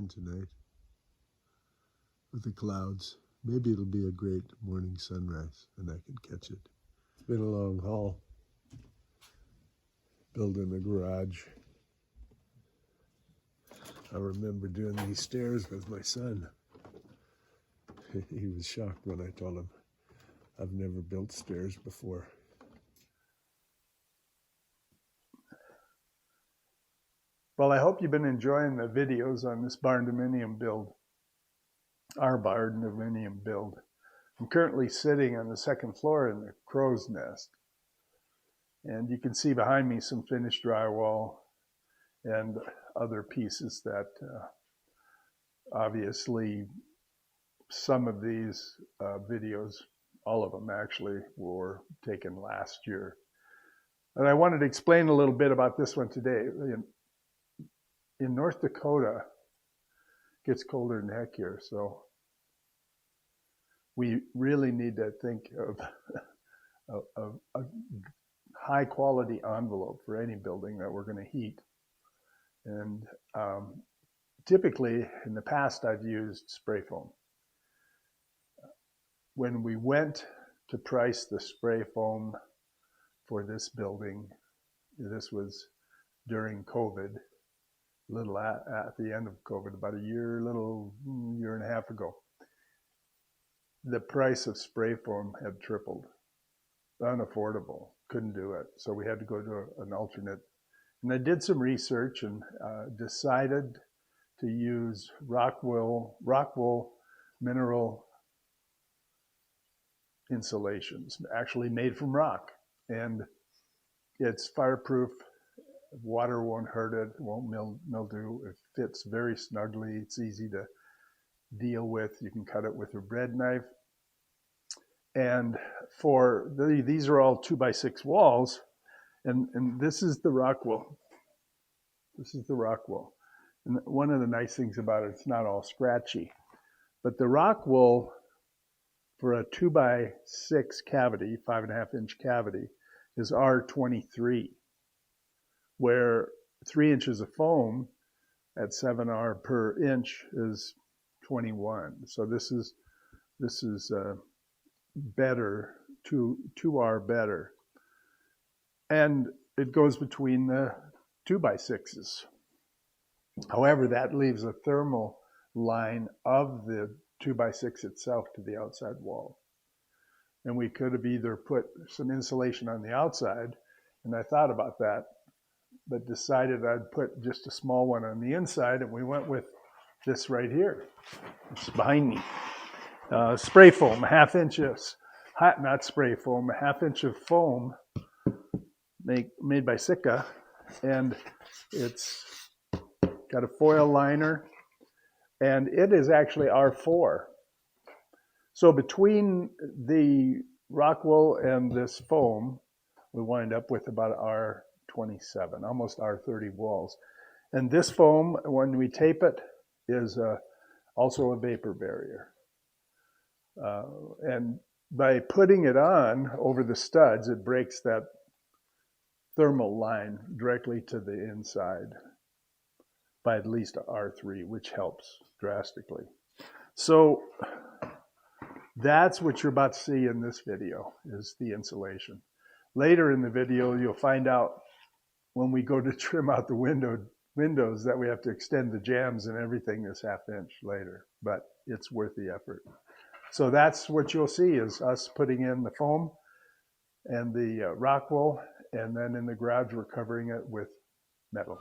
sun tonight with the clouds. Maybe it'll be a great morning sunrise and I can catch it. It's been a long haul building a garage. I remember doing these stairs with my son. He was shocked when I told him I've never built stairs before. Well, I hope you've been enjoying the videos on this Barndominium build, our Barndominium build. I'm currently sitting on the second floor in the crow's nest. And you can see behind me some finished drywall and other pieces that obviously some of these videos, all of them actually, were taken last year. And I wanted to explain a little bit about this one today. In North Dakota, it gets colder than heck here, so we really need to think of a high quality envelope for any building that we're going to heat. And typically, in the past, I've used spray foam. When we went to price the spray foam for this building, this was during COVID, a little at the end of COVID, about a year and a half ago. The price of spray foam had tripled. Unaffordable, couldn't do it. So we had to go to an alternate. And I did some research and decided to use rock wool mineral insulations, actually made from rock. And it's fireproof. Water won't hurt it, won't mildew. It fits very snugly. It's easy to deal with. You can cut it with a bread knife. And for these are all 2x6 walls, and this is the rock wool. This is the rock wool. And one of the nice things about it, it's not all scratchy. But the rock wool for a 2x6 cavity, 5.5-inch cavity, is R23. Where 3 inches of foam at 7R per inch is 21. So this is better, 2R better. And it goes between the 2x6s. However, that leaves a thermal line of the 2x6 itself to the outside wall. And we could have either put some insulation on the outside, and I thought about that, but decided I'd put just a small one on the inside, and we went with this right here. It's behind me. Spray foam, not spray foam, a 1/2 inch of foam made by Sika, and it's got a foil liner, and it is actually R4. So between the rock wool and this foam, we wind up with about R27, almost R30 walls. And this foam, when we tape it, is also a vapor barrier. And by putting it on over the studs, it breaks that thermal line directly to the inside by at least R3, which helps drastically. So that's what you're about to see in this video, is the insulation. Later in the video, you'll find out when we go to trim out the windows that we have to extend the jambs and everything this 1/2 inch later, but it's worth the effort. So that's what you'll see, is us putting in the foam and the rock wool, and then in the garage we're covering it with metal.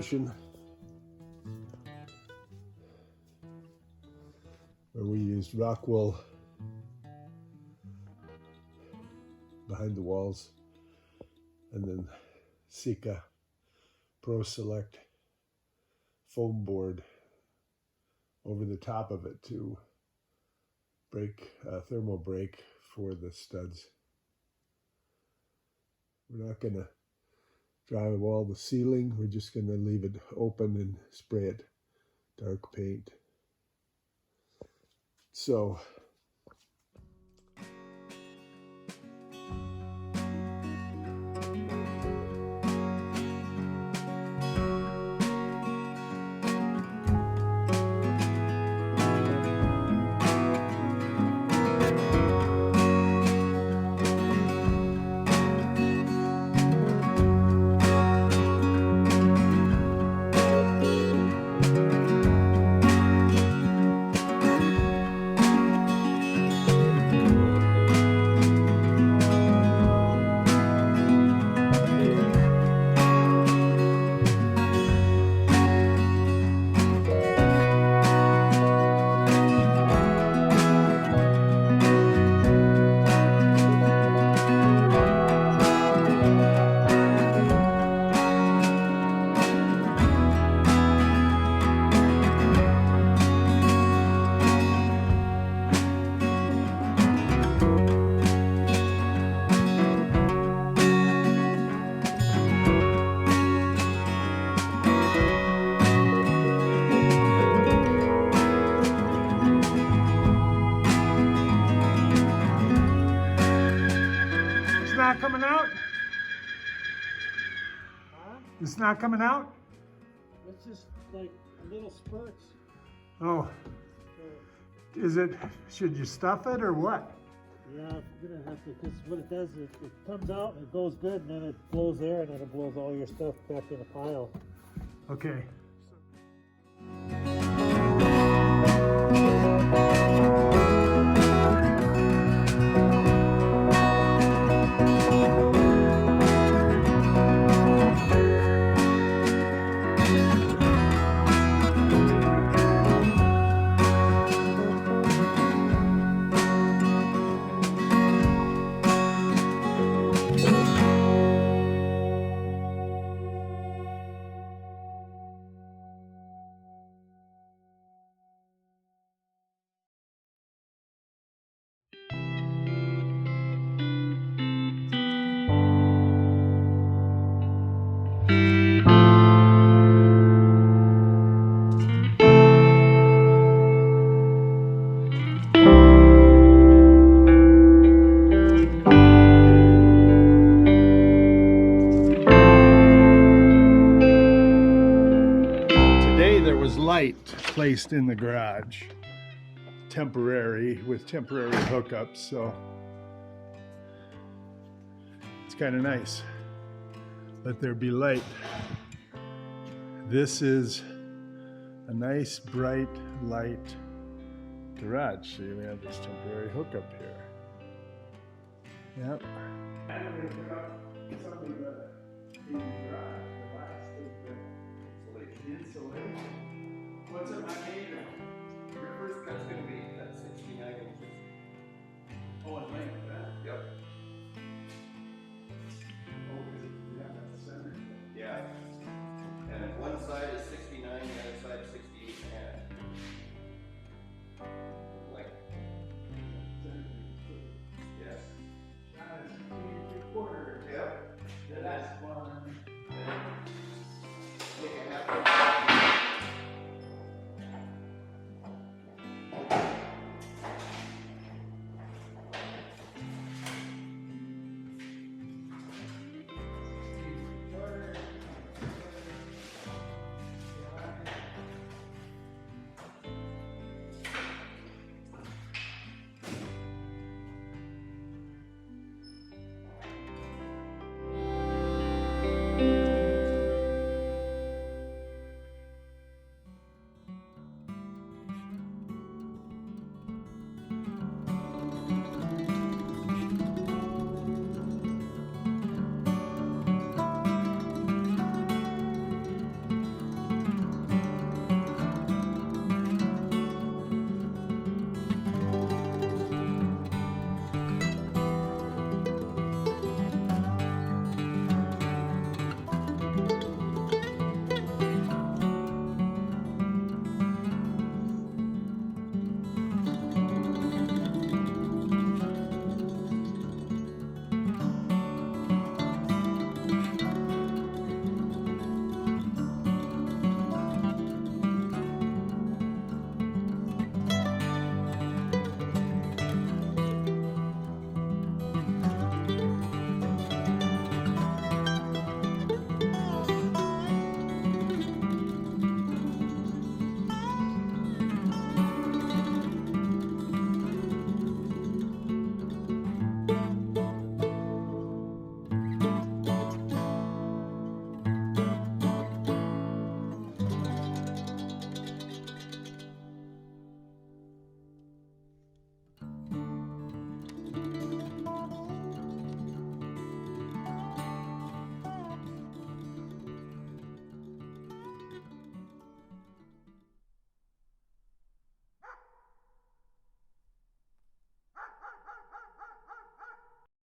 portion where we used rock wool behind the walls, and then Sika Pro Select foam board over the top of it to break thermal break for the studs. We're not going to drywall the ceiling. We're just going to leave it open and spray it dark paint. So not coming out? Huh? It's not coming out? It's just like little spurts. Oh, is it, should you stuff it or what? Yeah, I'm gonna have to, because what it does is it comes out and it goes good, and then it blows air, and then it blows all your stuff back in a pile. Okay. Light placed in the garage, temporary, with temporary hookups, so it's kind of nice. Let there be light. This is a nice bright light garage. See, we have this temporary hookup here. Yep. What's up, man?